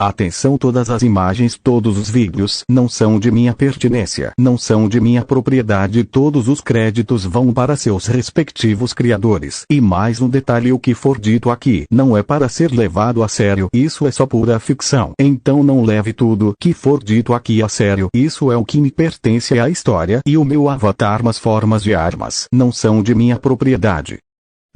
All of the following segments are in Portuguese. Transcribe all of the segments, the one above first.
Atenção, todas as imagens, todos os vídeos não são de minha pertinência, não são de minha propriedade, todos os créditos vão para seus respectivos criadores. E mais um detalhe, o que for dito aqui não é para ser levado a sério, isso é só pura ficção. Então não leve tudo que for dito aqui a sério, isso é o que me pertence à história e o meu avatar, mas formas de armas não são de minha propriedade.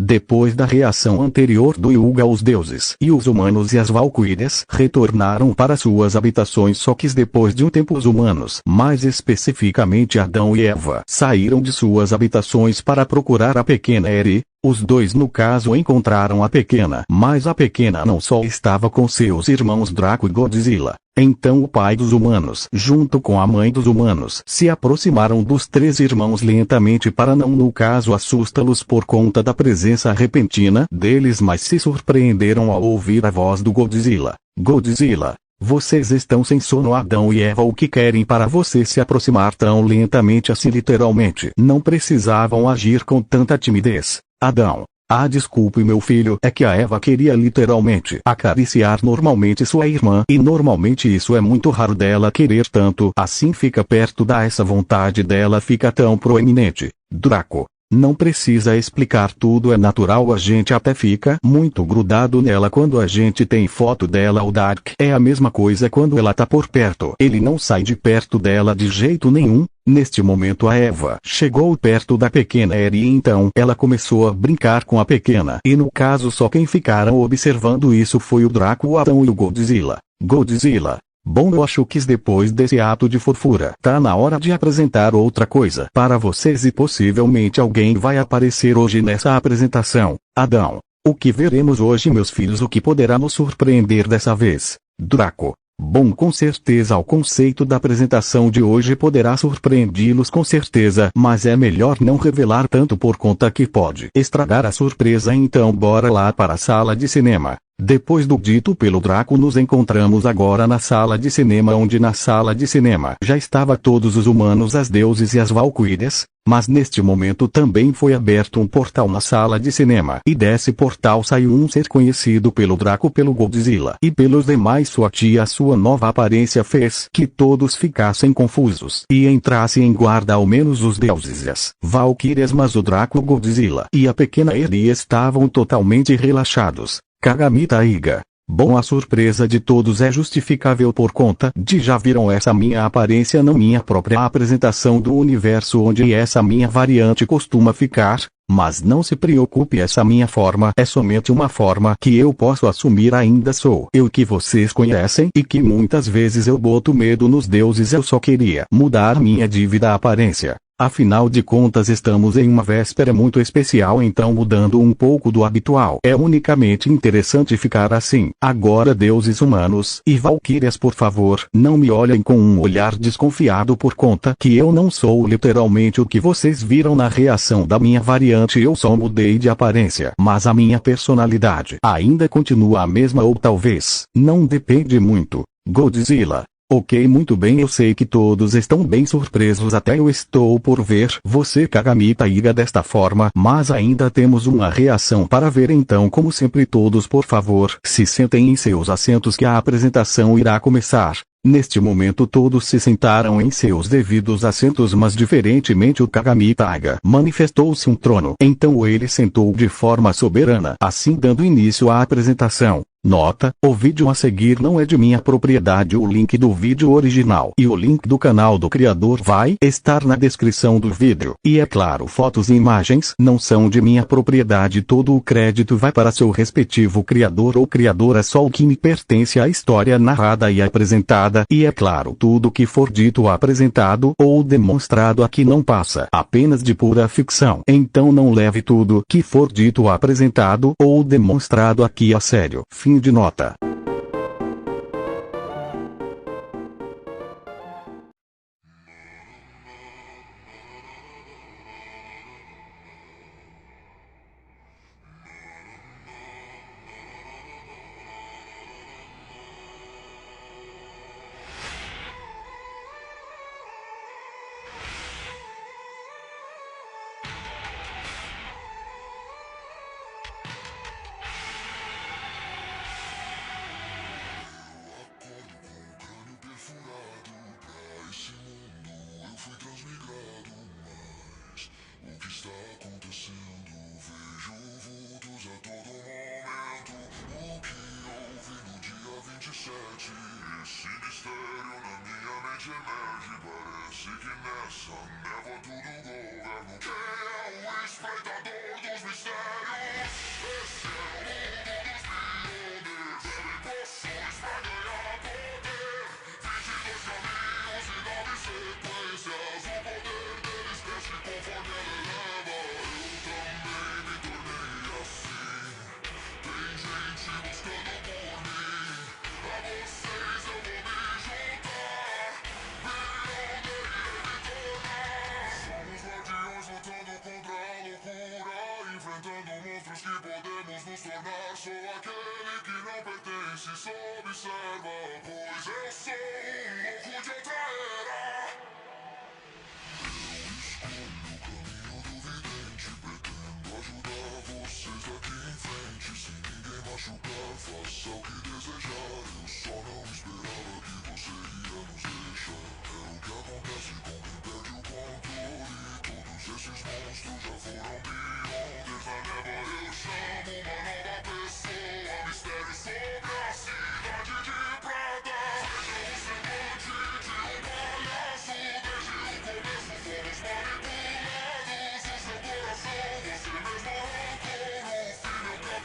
Depois da reação anterior do Yuga, os deuses e os humanos e as valquírias retornaram para suas habitações, só que depois de um tempo os humanos, mais especificamente Adão e Eva, saíram de suas habitações para procurar a pequena Eri. Os dois no caso encontraram a pequena, mas a pequena não só estava com seus irmãos Draco e Godzilla. Então o pai dos humanos, junto com a mãe dos humanos, se aproximaram dos três irmãos lentamente para não no caso assustá-los por conta da presença repentina deles, mas se surpreenderam ao ouvir a voz do Godzilla. Godzilla, vocês estão sem sono? Adão e Eva, o que querem para você se aproximar tão lentamente assim? Literalmente, não precisavam agir com tanta timidez. Adão: ah, desculpe meu filho, é que a Eva queria literalmente acariciar normalmente sua irmã, e normalmente isso é muito raro dela querer tanto, assim fica perto da essa vontade dela fica tão proeminente. Draco: não precisa explicar, tudo é natural, a gente até fica muito grudado nela quando a gente tem foto dela. O Dark: é a mesma coisa quando ela tá por perto, ele não sai de perto dela de jeito nenhum. Neste momento a Eva chegou perto da pequena Eri e então ela começou a brincar com a pequena, e no caso só quem ficaram observando isso foi o Draco, o Adão e o Godzilla. Godzilla: bom, eu acho que depois desse ato de fofura, tá na hora de apresentar outra coisa para vocês e possivelmente alguém vai aparecer hoje nessa apresentação. Adão: o que veremos hoje, meus filhos? O que poderá nos surpreender dessa vez? Draco: bom, com certeza o conceito da apresentação de hoje poderá surpreendê-los com certeza, mas é melhor não revelar tanto por conta que pode estragar a surpresa. Então bora lá para a sala de cinema. Depois do dito pelo Draco, nos encontramos agora na sala de cinema, onde na sala de cinema já estava todos os humanos, as deuses e as valquírias, mas neste momento também foi aberto um portal na sala de cinema, e desse portal saiu um ser conhecido pelo Draco, pelo Godzilla e pelos demais. Sua tia, sua nova aparência fez que todos ficassem confusos e entrassem em guarda, ao menos os deuses e as valquírias, mas o Draco, o Godzilla e a pequena Eri estavam totalmente relaxados. Kagami Taiga: bom, a surpresa de todos é justificável por conta de já viram essa minha aparência na minha própria apresentação do universo, onde essa minha variante costuma ficar, mas não se preocupe, essa minha forma é somente uma forma que eu posso assumir, ainda sou eu que vocês conhecem e que muitas vezes eu boto medo nos deuses. Eu só queria mudar minha dívida aparência. Afinal de contas estamos em uma véspera muito especial, então mudando um pouco do habitual é unicamente interessante ficar assim. Agora, deuses, humanos e valquírias, por favor, não me olhem com um olhar desconfiado por conta que eu não sou literalmente o que vocês viram na reação da minha variante. Eu só mudei de aparência, mas a minha personalidade ainda continua a mesma, ou talvez não, depende muito. Godzilla: ok, muito bem, eu sei que todos estão bem surpresos, até eu estou por ver você, Kagami Taiga, desta forma, mas ainda temos uma reação para ver. Então, como sempre, todos por favor se sentem em seus assentos que a apresentação irá começar. Neste momento todos se sentaram em seus devidos assentos, mas diferentemente o Kagami Taiga manifestou-se um trono, então ele sentou de forma soberana, assim dando início à apresentação. Nota: o vídeo a seguir não é de minha propriedade. O link do vídeo original e o link do canal do criador vai estar na descrição do vídeo. E é claro, fotos e imagens não são de minha propriedade. Todo o crédito vai para seu respectivo criador ou criadora, só o que me pertence à história narrada e apresentada. E é claro, tudo que for dito, apresentado ou demonstrado aqui não passa apenas de pura ficção. Então não leve tudo que for dito, apresentado ou demonstrado aqui a sério. Fim de nota. Esse mistério na minha mente emerge. Parece que nessa névoa tudo governo. Quem é o espreitador dos mistérios? Esse é o mundo dos beyonders. Bebem poções pra ganhar poder. 22 caminhos e 9 sequências. O poder deles cresce conforme ele eleva. Eu também me tornei assim. Tem gente buscando por mim. A vocês eu vou me juntar. Beyonder e retornar. Somos guardiões lutando contra a loucura. Enfrentando monstros que podemos nos tornar. Sou aquele que não pertence, só observa. Pois eu sou um louco de outra era. Eu escolho o caminho do vidente. Pretendo ajudar vocês daqui em frente. Sem ninguém machucar, faça o que desejar. Eu só não esperava que você ia nos deixar. É o que acontece com quem perde o controle. Todos esses monstros já foram beyonders. Na névoa eu chamo uma nova pessoa. Mistério sobre a cidade de prata. Veja o semblante de um palhaço. Desde o começo fomos manipulados.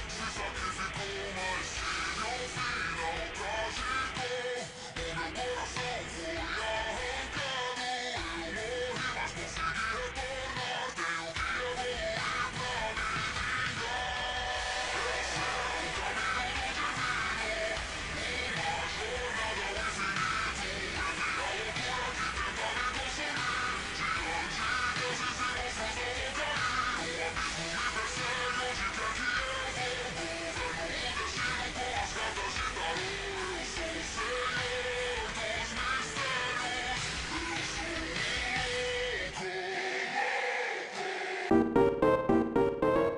O seu coração você mesmo arrancou. No fim meu capitão se sacrificou, mas tive um final trágico. O meu coração foi arrancado. Eu morri, mas consegui retornar. Tenho que evoluir pra me vingar. Esse é o caminho do divino. Uma jornada ao infinito. Entre a loucura que tenta me consumir. Diante deuses e monstros não vou cair. O abismo me persegue onde quer que eu vou.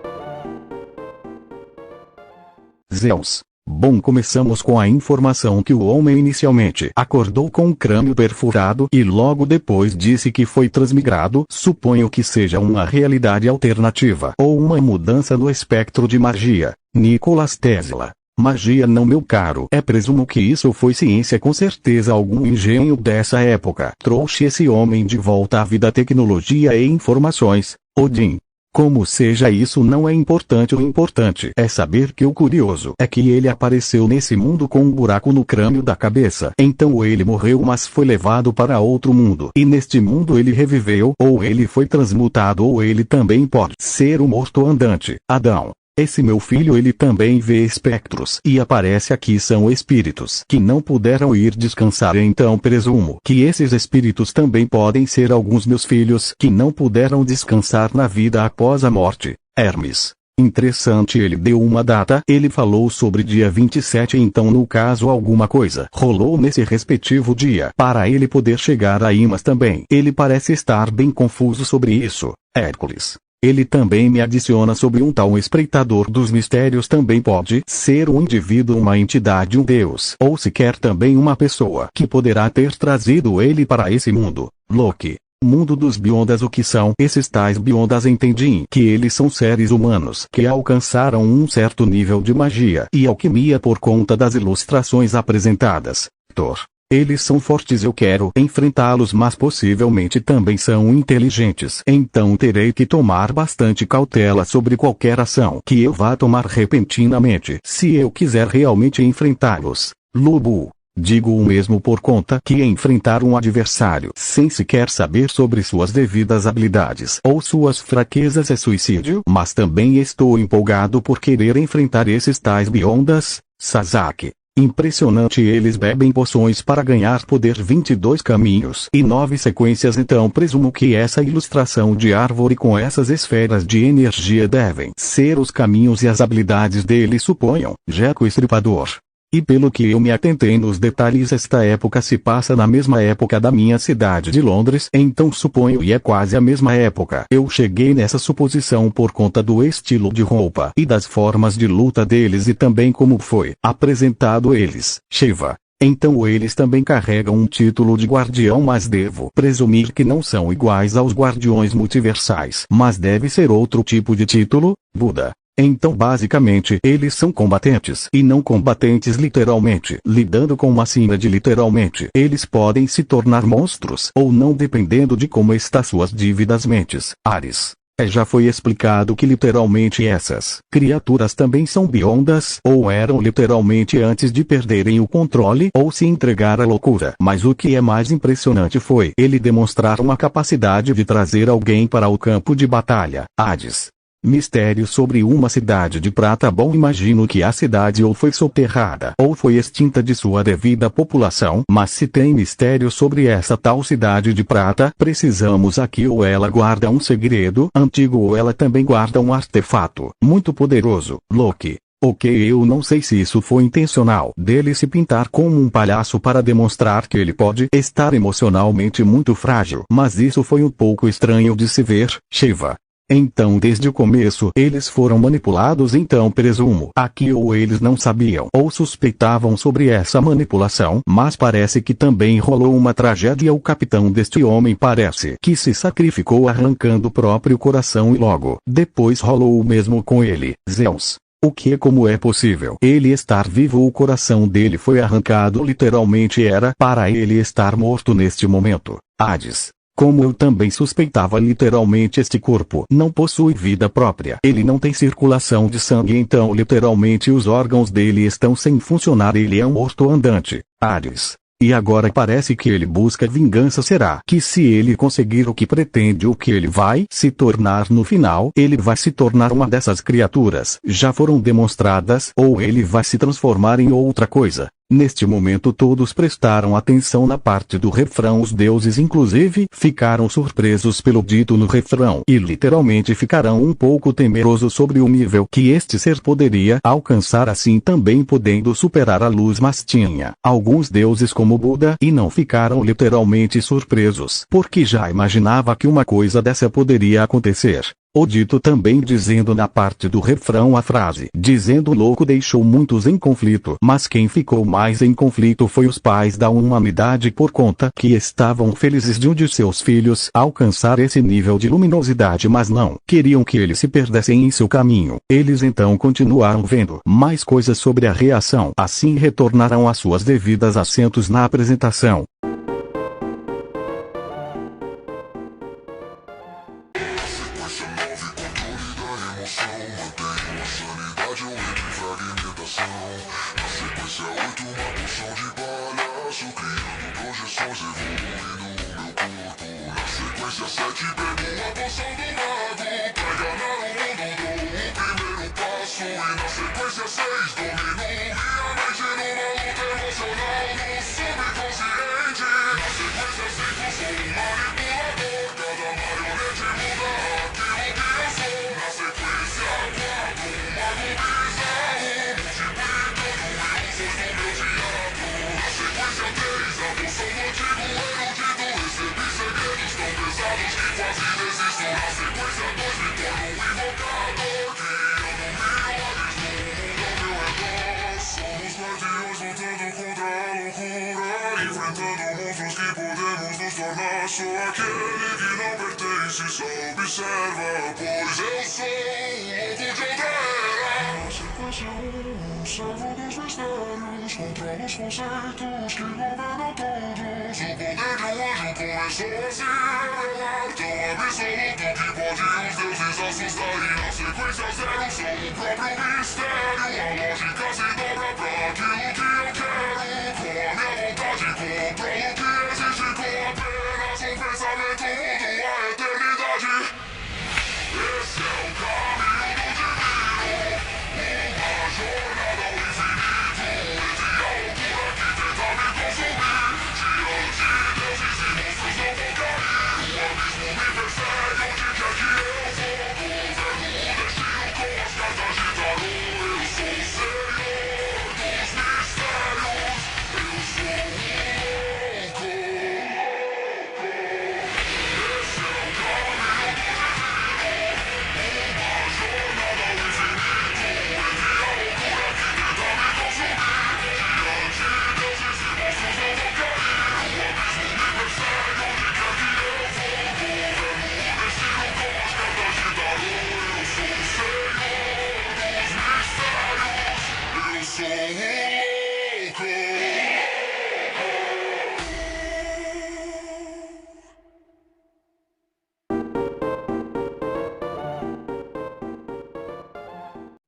Governo o destino com as cartas de tarô. Eu sou o senhor dos mistérios. Eu sou um Zeus. Bom, começamos com a informação que o homem inicialmente acordou com o crânio perfurado e logo depois disse que foi transmigrado. Suponho que seja uma realidade alternativa ou uma mudança no espectro de magia. Nikola Tesla. Magia não, meu caro. Presumo que isso foi ciência, com certeza algum engenho dessa época trouxe esse homem de volta à vida, tecnologia e informações. Odin. Como seja, isso não é importante. O importante é saber que o curioso é que ele apareceu nesse mundo com um buraco no crânio da cabeça. Então ele morreu, mas foi levado para outro mundo. E neste mundo ele reviveu, ou ele foi transmutado, ou ele também pode ser um morto andante. Adão. Esse meu filho, ele também vê espectros e aparece aqui, são espíritos que não puderam ir descansar, então presumo que esses espíritos também podem ser alguns meus filhos que não puderam descansar na vida após a morte. Hermes. Interessante, ele deu uma data, ele falou sobre dia 27, então no caso alguma coisa rolou nesse respectivo dia para ele poder chegar aí, mas também ele parece estar bem confuso sobre isso. Hércules. Ele também me adiciona sobre um tal espreitador dos mistérios, também pode ser um indivíduo, uma entidade, um deus, ou sequer também uma pessoa que poderá ter trazido ele para esse mundo. Loki. Mundo dos biondas. O que são esses tais biondas? Entendi que eles são seres humanos que alcançaram um certo nível de magia e alquimia por conta das ilustrações apresentadas. Thor. Eles são fortes, eu quero enfrentá-los, mas possivelmente também são inteligentes. Então terei que tomar bastante cautela sobre qualquer ação que eu vá tomar repentinamente, se eu quiser realmente enfrentá-los. Lobo. Digo o mesmo por conta que enfrentar um adversário sem sequer saber sobre suas devidas habilidades ou suas fraquezas é suicídio, mas também estou empolgado por querer enfrentar esses tais biondas. Sasaki. Impressionante, eles bebem poções para ganhar poder, 22 caminhos e 9 sequências, então presumo que essa ilustração de árvore com essas esferas de energia devem ser os caminhos e as habilidades dele, suponham. Jeco Estripador. E pelo que eu me atentei nos detalhes, esta época se passa na mesma época da minha cidade de Londres, então suponho e é quase a mesma época. Eu cheguei nessa suposição por conta do estilo de roupa e das formas de luta deles e também como foi apresentado eles. Shiva. Então eles também carregam um título de guardião, mas devo presumir que não são iguais aos guardiões multiversais, mas deve ser outro tipo de título. Buda. Então basicamente eles são combatentes e não combatentes literalmente. Lidando com uma síndrome literalmente, eles podem se tornar monstros ou não dependendo de como está suas dívidas mentes. Ares. Já foi explicado que literalmente essas criaturas também são biondas, ou eram literalmente antes de perderem o controle ou se entregar à loucura. Mas o que é mais impressionante foi ele demonstrar uma capacidade de trazer alguém para o campo de batalha. Hades. Mistério sobre uma cidade de prata. Bom, imagino que a cidade ou foi soterrada ou foi extinta de sua devida população, mas se tem mistério sobre essa tal cidade de prata, precisamos aqui ou ela guarda um segredo antigo ou ela também guarda um artefato muito poderoso. Loki. Ok, eu não sei se isso foi intencional dele se pintar como um palhaço para demonstrar que ele pode estar emocionalmente muito frágil, mas isso foi um pouco estranho de se ver. Shiva. Então desde o começo eles foram manipulados, então presumo aqui ou eles não sabiam ou suspeitavam sobre essa manipulação, mas parece que também rolou uma tragédia. O capitão deste homem parece que se sacrificou arrancando o próprio coração e logo depois rolou o mesmo com ele. Zeus. O que como é possível ele estar vivo? O coração dele foi arrancado literalmente, era para ele estar morto neste momento. Hades. Como eu também suspeitava, literalmente este corpo não possui vida própria. Ele não tem circulação de sangue, então literalmente os órgãos dele estão sem funcionar. Ele é um morto andante. Ares. E agora parece que ele busca vingança. Será que se ele conseguir o que pretende, o que ele vai se tornar no final? Ele vai se tornar uma dessas criaturas já foram demonstradas, ou ele vai se transformar em outra coisa? Neste momento todos prestaram atenção na parte do refrão. Os deuses inclusive ficaram surpresos pelo dito no refrão e literalmente ficaram um pouco temerosos sobre o nível que este ser poderia alcançar, assim também podendo superar a luz. Mas tinha alguns deuses como Buda e não ficaram literalmente surpresos, porque já imaginava que uma coisa dessa poderia acontecer. O dito também dizendo na parte do refrão a frase dizendo louco deixou muitos em conflito, mas quem ficou mais em conflito foi os pais da humanidade, por conta que estavam felizes de um de seus filhos alcançar esse nível de luminosidade, mas não queriam que eles se perdessem em seu caminho. Eles então continuaram vendo mais coisas sobre a reação, assim retornaram às suas devidas assentos na apresentação. Sou aquele que não pertence, só observa, pois eu sou o louco de Aldera. Na sequência servo dos mistérios, controla os conceitos que governam todos. O poder de um anjo começou a se revelar, tão absoluto que pode os deuses assustar. E na sequência zero sou o próprio mistério, a lógica se dobra pra aquilo que eu quero. Com a minha vontade controlo o que existe, com apenas um pensamento mudo a eternidade. Esse é o caminho do divino, uma jornada ao infinito, entre a loucura que tenta me consumir. Diante de deuses e monstros não vou cair, o abismo me persegue onde quer que eu vou. Governo o destino com as cartas de tarô, eu sou o senhor dos mistérios.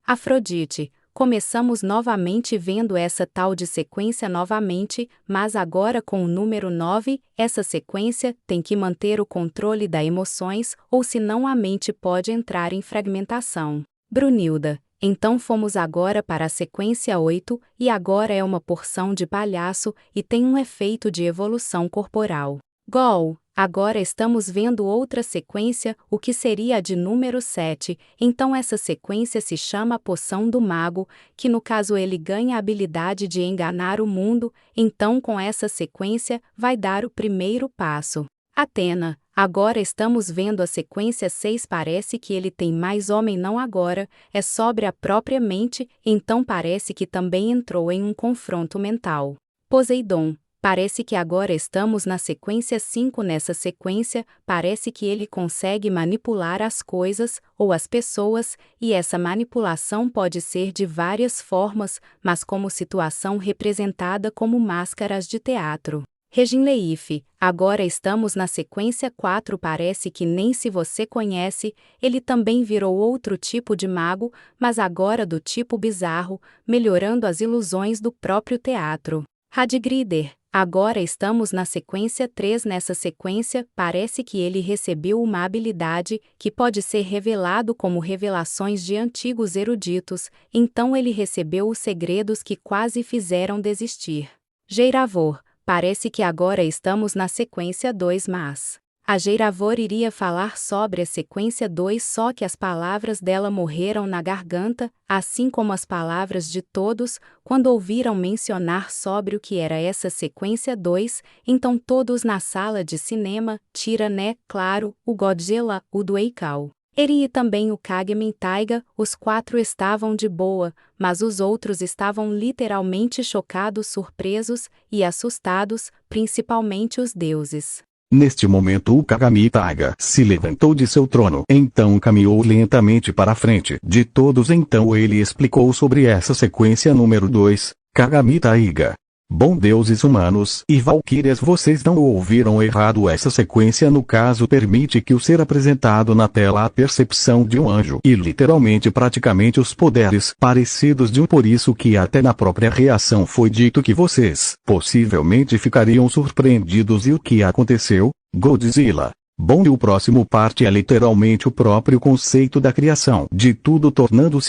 Afrodite, começamos novamente vendo essa tal de sequência novamente, mas agora com o número 9, essa sequência tem que manter o controle das emoções, ou senão a mente pode entrar em fragmentação. Brunilda, então fomos agora para a sequência 8, e agora é uma porção de palhaço, e tem um efeito de evolução corporal. Gol, agora estamos vendo outra sequência, o que seria a de número 7, então essa sequência se chama a Poção do Mago, que no caso ele ganha a habilidade de enganar o mundo, então com essa sequência vai dar o primeiro passo. Atena, agora estamos vendo a sequência 6, parece que ele tem mais homem não agora, é sobre a própria mente, então parece que também entrou em um confronto mental. Poseidon, parece que agora estamos na sequência 5. Nessa sequência, parece que ele consegue manipular as coisas, ou as pessoas, e essa manipulação pode ser de várias formas, mas como situação representada como máscaras de teatro. Reginleif, agora estamos na sequência 4, parece que nem se você conhece, ele também virou outro tipo de mago, mas agora do tipo bizarro, melhorando as ilusões do próprio teatro. Radgrider, agora estamos na sequência 3. Nessa sequência, parece que ele recebeu uma habilidade que pode ser revelado como revelações de antigos eruditos, então ele recebeu os segredos que quase fizeram desistir. Geiravor, parece que agora estamos na sequência 2, mas a Geiravor iria falar sobre a sequência 2, só que as palavras dela morreram na garganta, assim como as palavras de todos, quando ouviram mencionar sobre o que era essa sequência 2, então todos na sala de cinema, tira né, claro, o Godzilla, o do Eikau. Eri e também o Kagami Taiga, os 4 estavam de boa, mas os outros estavam literalmente chocados, surpresos e assustados, principalmente os deuses. Neste momento o Kagami Taiga se levantou de seu trono, então caminhou lentamente para a frente de todos, então ele explicou sobre essa sequência número 2, Kagami Taiga. Bom deuses humanos e valquírias, vocês não ouviram errado, essa sequência no caso permite que o ser apresentado na tela a percepção de um anjo e literalmente praticamente os poderes parecidos de um, por isso que até na própria reação foi dito que vocês possivelmente ficariam surpreendidos. E o que aconteceu? Godzilla. Bom, e o próximo parte é literalmente o próprio conceito da criação de tudo tornando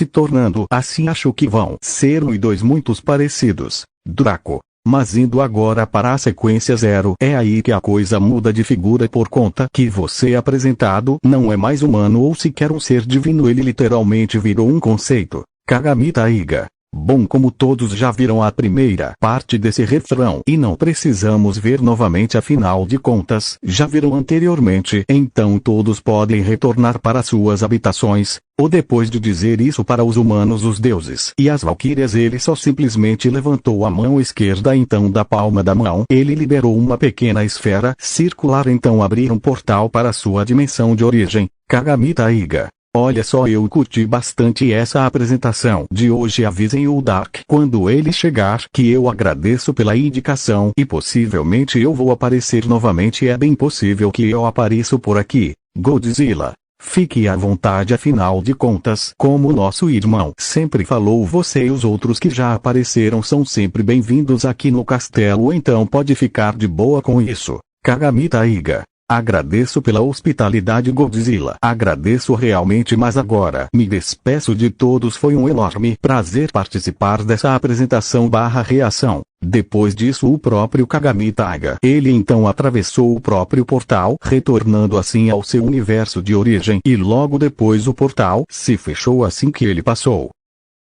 assim, acho que vão ser 1 e 2 muitos parecidos. Draco. Mas indo agora para a sequência 0, é aí que a coisa muda de figura por conta que você apresentado não é mais humano ou sequer um ser divino, ele literalmente virou um conceito. Kagami Taiga. Bom, como todos já viram a primeira parte desse refrão e não precisamos ver novamente, afinal de contas, já viram anteriormente, então todos podem retornar para suas habitações. Ou depois de dizer isso para os humanos, os deuses e as valquírias, ele só simplesmente levantou a mão esquerda, então da palma da mão ele liberou uma pequena esfera circular, então abriu um portal para sua dimensão de origem. Kagami Taiga. Olha só, eu curti bastante essa apresentação de hoje. Avisem o Dark quando ele chegar que eu agradeço pela indicação e possivelmente eu vou aparecer novamente, é bem possível que eu apareça por aqui. Godzilla. Fique à vontade, afinal de contas, como nosso irmão sempre falou, você e os outros que já apareceram são sempre bem-vindos aqui no castelo, então pode ficar de boa com isso. Kagami Taiga. Agradeço pela hospitalidade, Godzilla. Agradeço realmente, mas agora me despeço de todos. Foi um enorme prazer participar dessa apresentação/reação. Depois disso, o próprio Kagami Taiga, ele então atravessou o próprio portal, retornando assim ao seu universo de origem, e logo depois o portal se fechou assim que ele passou.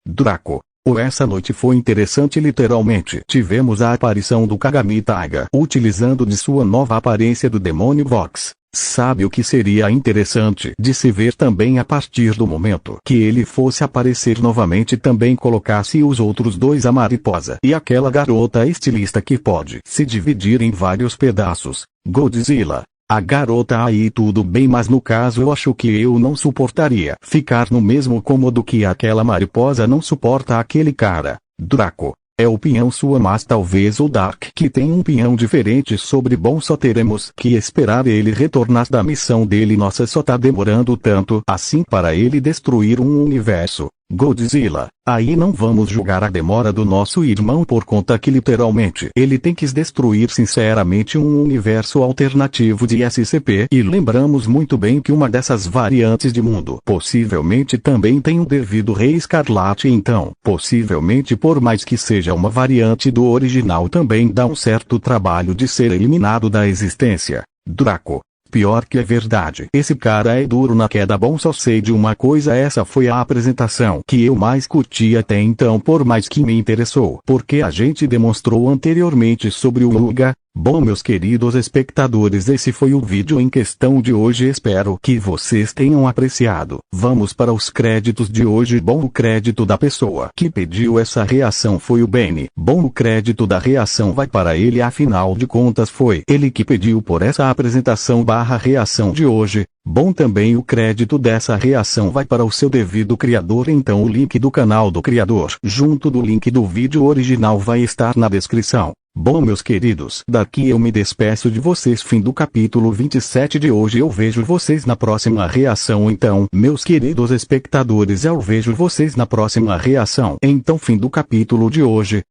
Draco. Essa noite foi interessante, literalmente. Tivemos a aparição do Kagami Taiga, utilizando de sua nova aparência do demônio Vox. Sabe o que seria interessante de se ver também? A partir do momento que ele fosse aparecer novamente, também colocasse os outros dois, a mariposa e aquela garota estilista que pode se dividir em vários pedaços. Godzilla. A garota aí tudo bem, mas no caso eu acho que eu não suportaria ficar no mesmo cômodo que aquela mariposa não suporta aquele cara. Draco. É opinião sua, mas talvez o Dark que tem uma opinião diferente sobre bom, só teremos que esperar ele retornar da missão dele. Nossa, só tá demorando tanto assim para ele destruir um universo. Godzilla, aí não vamos julgar a demora do nosso irmão por conta que literalmente ele tem que destruir sinceramente um universo alternativo de SCP, e lembramos muito bem que uma dessas variantes de mundo possivelmente também tem um devido Rei Escarlate, então possivelmente, por mais que seja uma variante do original, também dá um certo trabalho de ser eliminado da existência. Draco. Pior que é verdade. Esse cara é duro na queda. Bom, só sei de uma coisa, essa foi a apresentação que eu mais curti até então, por mais que me interessou, porque a gente demonstrou anteriormente sobre o Luga. Bom, meus queridos espectadores, esse foi o vídeo em questão de hoje, espero que vocês tenham apreciado. Vamos para os créditos de hoje. Bom, o crédito da pessoa que pediu essa reação foi o Benny. Bom, o crédito da reação vai para ele, afinal de contas foi ele que pediu por essa apresentação / reação de hoje. Bom, também o crédito dessa reação vai para o seu devido criador, então o link do canal do criador junto do link do vídeo original vai estar na descrição. Bom, meus queridos, daqui eu me despeço de vocês. Fim do capítulo 27 de hoje. Eu vejo vocês na próxima reação. Então, meus queridos espectadores, eu vejo vocês na próxima reação. Então, fim do capítulo de hoje.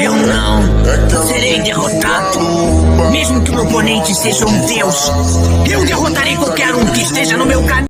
Eu não serei derrotado. Mesmo que o meu oponente seja um deus, eu derrotarei qualquer um que esteja no meu caminho.